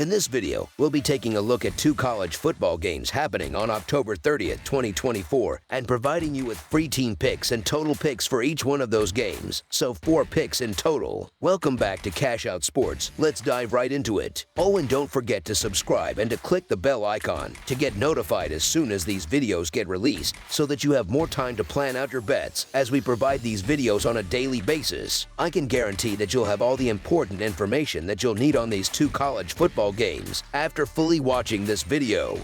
In this video, we'll be taking a look at 2 college football games happening on October 30th, 2024, and providing you with free team picks and total picks for each one of those games, so 4 picks in total. Welcome back to Cash Out Sports. Let's dive right into it. Oh, and don't forget to subscribe and to click the bell icon to get notified as soon as these videos get released, so that you have more time to plan out your bets as we provide these videos on a daily basis. I can guarantee that you'll have all the important information that you'll need on these 2 college football games after fully watching this video.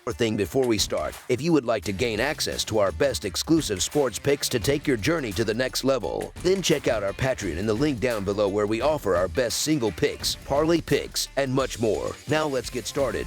One thing before we start, if you would like to gain access to our best exclusive sports picks to take your journey to the next level, then check out our Patreon in the link down below, where we offer our best single picks, parlay picks, and much more. Now let's get started.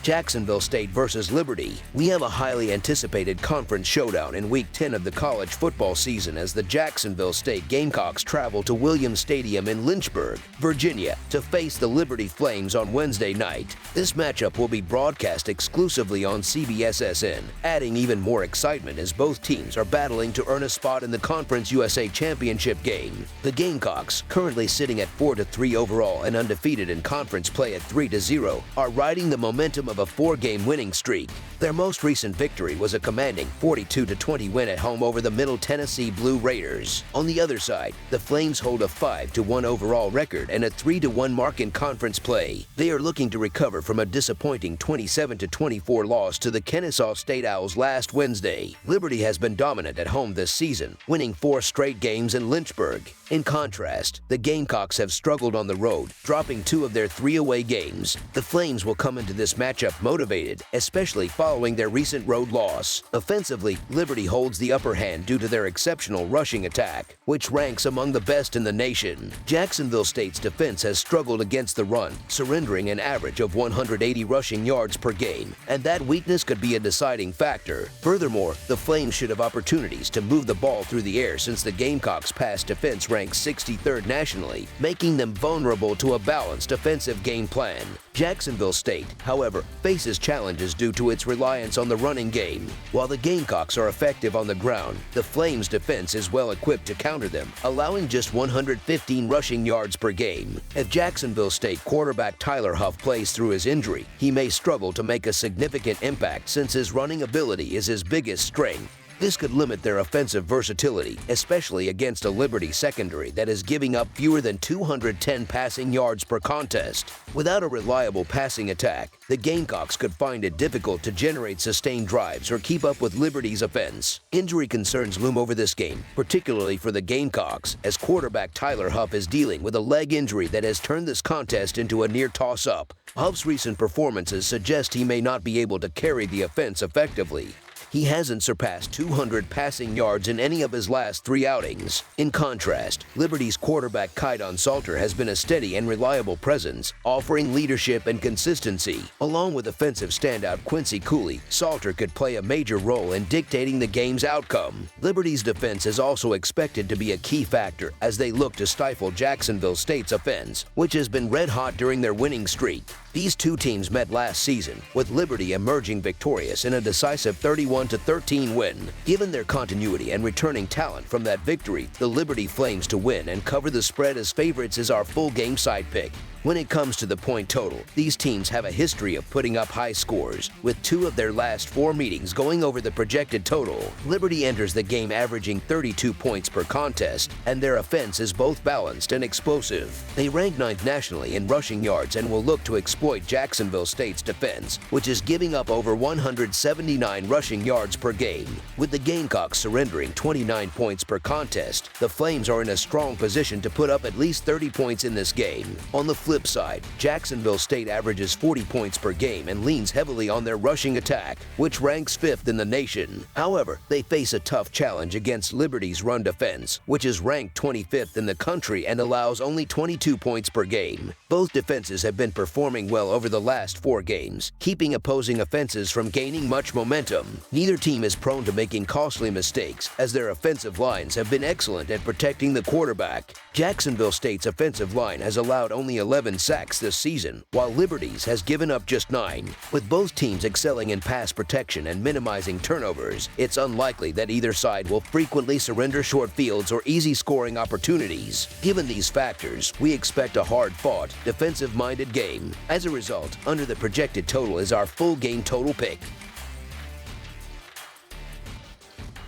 Jacksonville State versus Liberty. We have a highly anticipated conference showdown in Week 10 of the college football season as the Jacksonville State Gamecocks travel to Williams Stadium in Lynchburg, Virginia, to face the Liberty Flames on Wednesday night. This matchup will be broadcast exclusively on CBS-SN, adding even more excitement as both teams are battling to earn a spot in the Conference USA Championship game. The Gamecocks, currently sitting at 4-3 overall and undefeated in conference play at 3-0, are riding the momentum of a 4-game winning streak. Their most recent victory was a commanding 42-20 win at home over the Middle Tennessee Blue Raiders. On the other side, the Flames hold a 5-1 overall record and a 3-1 mark in conference play. They are looking to recover from a disappointing 27-24 loss to the Kennesaw State Owls last Wednesday. Liberty has been dominant at home this season, winning 4 straight games in Lynchburg. In contrast, the Gamecocks have struggled on the road, dropping 2 of their 3 away games. The Flames will come into this matchup motivated, especially following their recent road loss. Offensively, Liberty holds the upper hand due to their exceptional rushing attack, which ranks among the best in the nation. Jacksonville State's defense has struggled against the run, surrendering an average of 180 rushing yards per game, and that weakness could be a deciding factor. Furthermore, the Flames should have opportunities to move the ball through the air, since the Gamecocks' pass defense ranks 63rd nationally, making them vulnerable to a balanced offensive game plan. Jacksonville State, however, faces challenges due to its reliance on the running game. While the Gamecocks are effective on the ground, the Flames' defense is well equipped to counter them, allowing just 115 rushing yards per game. If Jacksonville State quarterback Tyler Huff plays through his injury, he may struggle to make a significant impact, since his running ability is his biggest strength. This could limit their offensive versatility, especially against a Liberty secondary that is giving up fewer than 210 passing yards per contest. Without a reliable passing attack, the Gamecocks could find it difficult to generate sustained drives or keep up with Liberty's offense. Injury concerns loom over this game, particularly for the Gamecocks, as quarterback Tyler Huff is dealing with a leg injury that has turned this contest into a near toss-up. Huff's recent performances suggest he may not be able to carry the offense effectively. He hasn't surpassed 200 passing yards in any of his last 3 outings. In contrast, Liberty's quarterback Kaidon Salter has been a steady and reliable presence, offering leadership and consistency. Along with offensive standout Quincy Cooley, Salter could play a major role in dictating the game's outcome. Liberty's defense is also expected to be a key factor as they look to stifle Jacksonville State's offense, which has been red-hot during their winning streak. These 2 teams met last season, with Liberty emerging victorious in a decisive 31-13 win. Given their continuity and returning talent from that victory, the Liberty Flames to win and cover the spread as favorites is our full game side pick. When it comes to the point total, these teams have a history of putting up high scores, with 2 of their last 4 meetings going over the projected total. Liberty enters the game averaging 32 points per contest, and their offense is both balanced and explosive. They rank 9th nationally in rushing yards and will look to exploit Jacksonville State's defense, which is giving up over 179 rushing yards per game. With the Gamecocks surrendering 29 points per contest, the Flames are in a strong position to put up at least 30 points in this game. On the flip side, Jacksonville State averages 40 points per game and leans heavily on their rushing attack, which ranks 5th in the nation. However, they face a tough challenge against Liberty's run defense, which is ranked 25th in the country and allows only 22 points per game. Both defenses have been performing well over the last 4 games, keeping opposing offenses from gaining much momentum. Neither team is prone to making costly mistakes, as their offensive lines have been excellent at protecting the quarterback. Jacksonville State's offensive line has allowed only 11 11 sacks this season, while Liberty's has given up just 9. With both teams excelling in pass protection and minimizing turnovers, it's unlikely that either side will frequently surrender short fields or easy scoring opportunities. Given these factors, we expect a hard-fought, defensive-minded game. As a result, under the projected total is our full game total pick.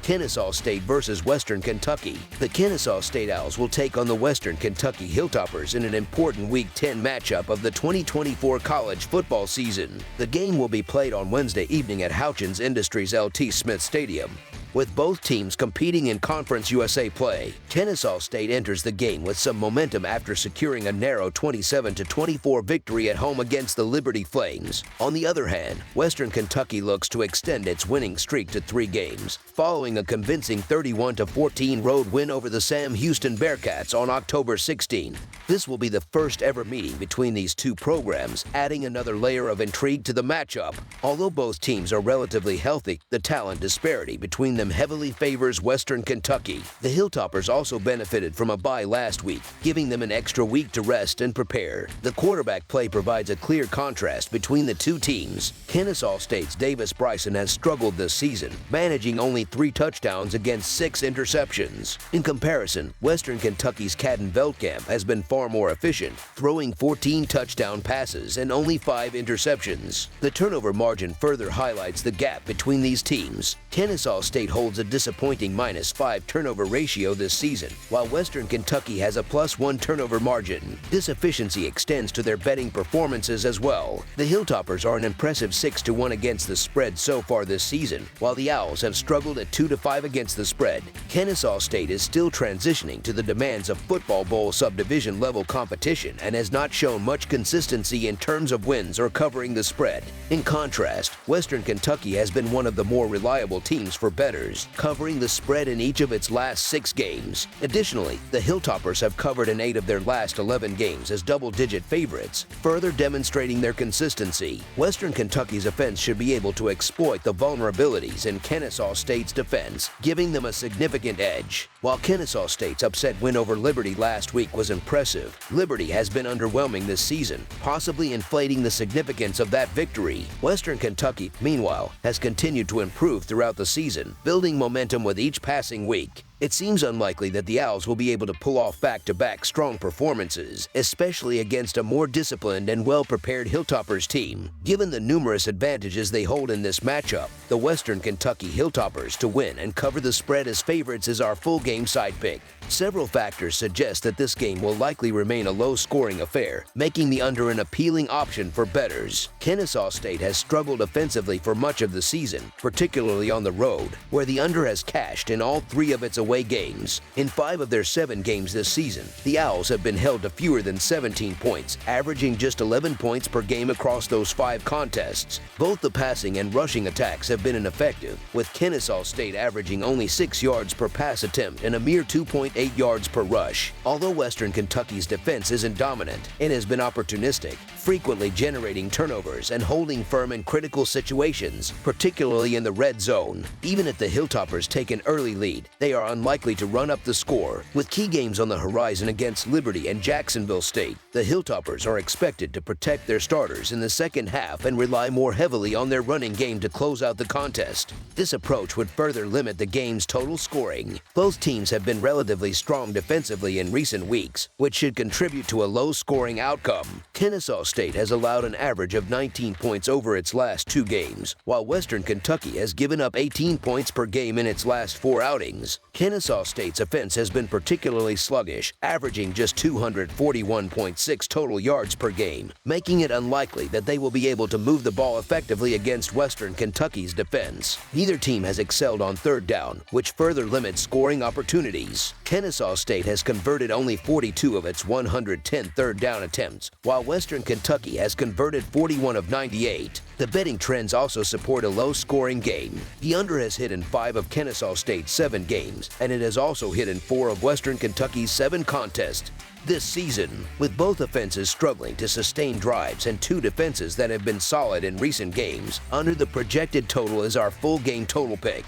Kennesaw State versus Western Kentucky. The Kennesaw State Owls will take on the Western Kentucky Hilltoppers in an important Week 10 matchup of the 2024 college football season. The game will be played on Wednesday evening at Houchens Industries LT Smith Stadium. With both teams competing in Conference USA play, Kennesaw State enters the game with some momentum after securing a narrow 27-24 victory at home against the Liberty Flames. On the other hand, Western Kentucky looks to extend its winning streak to 3 games, following a convincing 31-14 road win over the Sam Houston Bearcats on October 16. This will be the first ever meeting between these two programs, adding another layer of intrigue to the matchup. Although both teams are relatively healthy, the talent disparity between them heavily favors Western Kentucky. The Hilltoppers also benefited from a bye last week, giving them an extra week to rest and prepare. The quarterback play provides a clear contrast between the two teams. Kennesaw State's Davis Bryson has struggled this season, managing only 3 touchdowns against 6 interceptions. In comparison, Western Kentucky's Caden Veldkamp has been far more efficient, throwing 14 touchdown passes and only 5 interceptions. The turnover margin further highlights the gap between these teams. Kennesaw State holds a disappointing -5 turnover ratio this season, while Western Kentucky has a +1 turnover margin. This efficiency extends to their betting performances as well. The Hilltoppers are an impressive 6-1 against the spread so far this season, while the Owls have struggled at 2-5 against the spread. Kennesaw State is still transitioning to the demands of Football Bowl subdivision level competition and has not shown much consistency in terms of wins or covering the spread. In contrast, Western Kentucky has been one of the more reliable teams for bettors, covering the spread in each of its last 6 games. Additionally, the Hilltoppers have covered in 8 of their last 11 games as double-digit favorites, further demonstrating their consistency. Western Kentucky's offense should be able to exploit the vulnerabilities in Kennesaw State's defense, giving them a significant edge. While Kennesaw State's upset win over Liberty last week was impressive, Liberty has been underwhelming this season, possibly inflating the significance of that victory. Western Kentucky, meanwhile, has continued to improve throughout the season, building momentum with each passing week. It seems unlikely that the Owls will be able to pull off back-to-back strong performances, especially against a more disciplined and well-prepared Hilltoppers team. Given the numerous advantages they hold in this matchup, the Western Kentucky Hilltoppers to win and cover the spread as favorites is our full game side pick. Several factors suggest that this game will likely remain a low-scoring affair, making the under an appealing option for bettors. Kennesaw State has struggled offensively for much of the season, particularly on the road, where the under has cashed in all 3 of its away games. In 5 of their 7 games this season, the Owls have been held to fewer than 17 points, averaging just 11 points per game across those 5 contests. Both the passing and rushing attacks have been ineffective, with Kennesaw State averaging only 6 yards per pass attempt and a mere 2.8 yards per rush. Although Western Kentucky's defense isn't dominant, it has been opportunistic, frequently generating turnovers and holding firm in critical situations, particularly in the red zone. Even if the Hilltoppers take an early lead, they are unlikely to run up the score. With key games on the horizon against Liberty and Jacksonville State, the Hilltoppers are expected to protect their starters in the second half and rely more heavily on their running game to close out the contest. This approach would further limit the game's total scoring. Both teams have been relatively strong defensively in recent weeks, which should contribute to a low-scoring outcome. Kennesaw State has allowed an average of 19 points over its last 2 games, while Western Kentucky has given up 18 points per game in its last 4 outings. Kennesaw State's offense has been particularly sluggish, averaging just 241.6 total yards per game, making it unlikely that they will be able to move the ball effectively against Western Kentucky's defense. Neither team has excelled on 3rd down, which further limits scoring opportunities. Kennesaw State has converted only 42 of its 110 3rd down attempts, while Western Kentucky has converted 41 of 98. The betting trends also support a low-scoring game. The under has hit in 5 of Kennesaw State's 7 games, and it has also hit in 4 of Western Kentucky's 7 contests this season. With both offenses struggling to sustain drives and 2 defenses that have been solid in recent games, under the projected total is our full game total pick.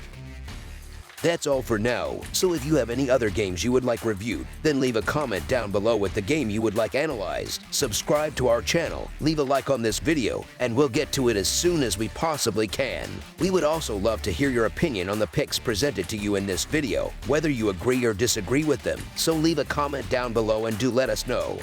That's all for now, so if you have any other games you would like reviewed, then leave a comment down below with the game you would like analyzed. Subscribe to our channel, leave a like on this video, and we'll get to it as soon as we possibly can. We would also love to hear your opinion on the picks presented to you in this video, whether you agree or disagree with them, so leave a comment down below and do let us know.